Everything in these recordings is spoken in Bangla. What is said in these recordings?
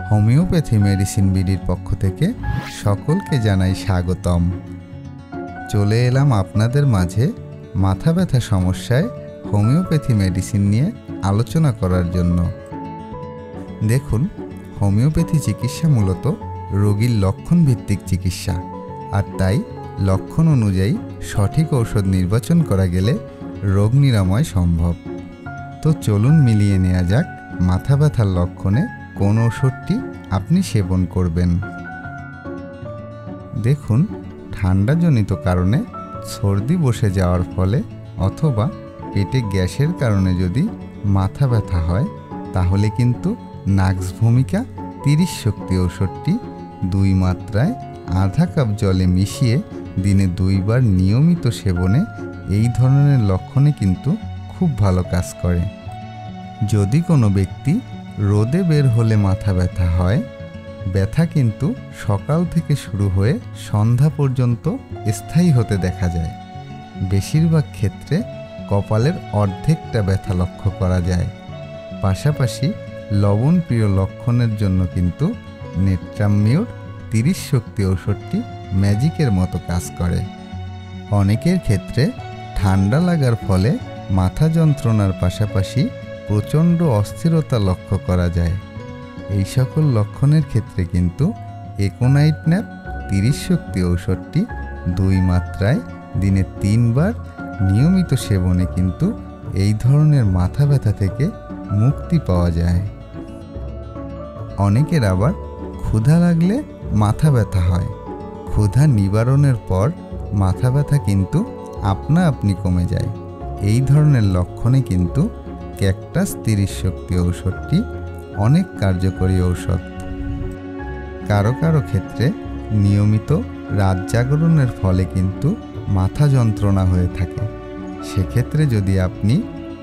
হোমিওপ্যাথি মেডিসিন বিডির পক্ষ থেকে সকলকে জানাই স্বাগতম। চলে এলাম আপনাদের মাঝে মাথা ব্যথা সমস্যায় হোমিওপ্যাথি মেডিসিন নিয়ে আলোচনা করার জন্য। দেখুন, হোমিওপ্যাথি চিকিৎসা মূলত রোগীর লক্ষণ ভিত্তিক চিকিৎসা, আর তাই লক্ষণ অনুযায়ী সঠিক ঔষধ নির্বাচন করা গেলে রোগ নিরাময় সম্ভব। তো চলুন মিলিয়ে নেওয়া যাক মাথা ব্যথার লক্ষণে কোন ওষুধটি আপনি সেবন করবেন। দেখুন, ঠান্ডাজনিত কারণে সর্দি বসে যাওয়ার ফলে অথবা পেটে গ্যাসের কারণে যদি মাথা ব্যথা হয়, তাহলে কিন্তু নাক্স ভূমিকা 30 শক্তি ঔষধটি 2 মাত্রায় আধা কাপ জলে মিশিয়ে দিনে 2 বার নিয়মিত সেবনে এই ধরনের লক্ষণে কিন্তু খুব ভালো কাজ করে। যদি কোনো ব্যক্তি রোদে বের হলে মাথা ব্যথা হয়, ব্যথা কিন্তু সকাল থেকে শুরু হয়ে সন্ধ্যা পর্যন্ত স্থায়ী হতে দেখা যায়। বেশিরভাগ ক্ষেত্রে কপালের অর্ধেকটা ব্যথা লক্ষ্য করা যায়। পাশাপাশি লবণপ্রিয় লক্ষণের জন্য কিন্তু নেট্রামিউর 30 শক্তি ঔষধটি ম্যাজিকের মতো কাজ করে। অনেকের ক্ষেত্রে ঠান্ডা লাগার ফলে মাথা যন্ত্রণার পাশাপাশি প্রচণ্ড অস্থিরতা লক্ষ্য করা যায়। এই সকল লক্ষণের ক্ষেত্রে কিন্তু একোনাইট ন্যাপ 30 শক্তি ঔষধটি 2 মাত্রায় দিনে 3 বার নিয়মিত সেবনে কিন্তু এই ধরনের মাথা ব্যথা থেকে মুক্তি পাওয়া যায়। অনেকের আবার ক্ষুধা লাগলে মাথা ব্যথা হয়। ক্ষুধা নিবারণের পর মাথা ব্যথা কিন্তু আপনা আপনি কমে যায়। এই ধরনের লক্ষণে কিন্তু ক্যাকটাস 30 শক্তি ঔষধটি অনেক কার্যকরী ঔষধ। কারো কারো ক্ষেত্রে নিয়মিত রাত জাগরণের ফলে কিন্তু মাথা যন্ত্রণা হয়ে থাকে। সেক্ষেত্রে যদি আপনি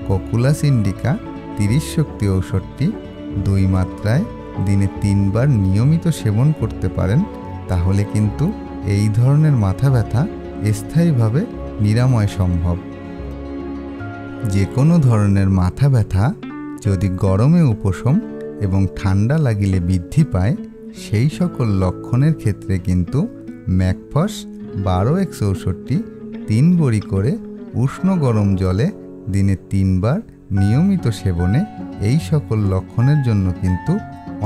কোকুলাস ইন্ডিকা 30 শক্তি ঔষধটি 2 মাত্রায় দিনে 3 বার নিয়মিত সেবন করতে পারেন, তাহলে কিন্তু এই ধরনের মাথা ব্যথা স্থায়ীভাবে নিরাময় সম্ভব। যে কোনো ধরনের মাথা ব্যথা যদি গরমে উপশম এবং ঠান্ডা লাগিলে বৃদ্ধি পায়, সেই সকল লক্ষণের ক্ষেত্রে কিন্তু ম্যাকফস 12x ঔষধটি 3 বড়ি করে উষ্ণ গরম জলে দিনে 3 বার নিয়মিত সেবনে এই সকল লক্ষণের জন্য কিন্তু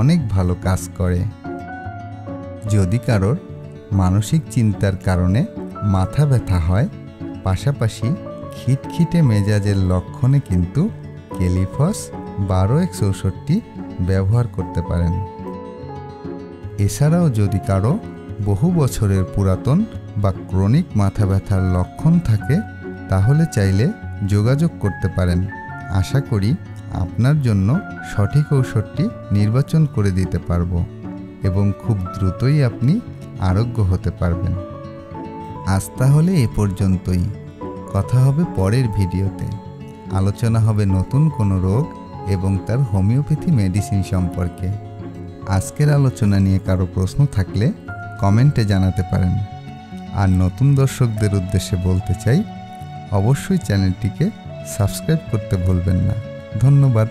অনেক ভালো কাজ করে। যদি কারোর মানসিক চিন্তার কারণে মাথা ব্যথা হয়, পাশাপাশি খিটখিটে মেজাজের লক্ষণে কিন্তু কেলিফস 12x ঔষধটি ব্যবহার করতে পারেন। এছাড়াও যদি কারো বহু বছরের পুরাতন বা ক্রনিক মাথা ব্যথার লক্ষণ থাকে, তাহলে চাইলে যোগাযোগ করতে পারেন। আশা করি আপনার জন্য সঠিক ঔষধটি নির্বাচন করে দিতে পারব এবং খুব দ্রুতই আপনি আরোগ্য হতে পারবেন। আজ তাহলে এ পর্যন্তই। কথা হবে পরের ভিডিওতে। আলোচনা হবে নতুন কোনো রোগ এবং তার হোমিওপ্যাথি মেডিসিন সম্পর্কে। আজকের আলোচনা নিয়ে কারো প্রশ্ন থাকলে কমেন্টে জানাতে পারেন। আর নতুন দর্শকদের উদ্দেশ্যে বলতে চাই, অবশ্যই চ্যানেলটিকে সাবস্ক্রাইব করতে ভুলবেন না। ধন্যবাদ।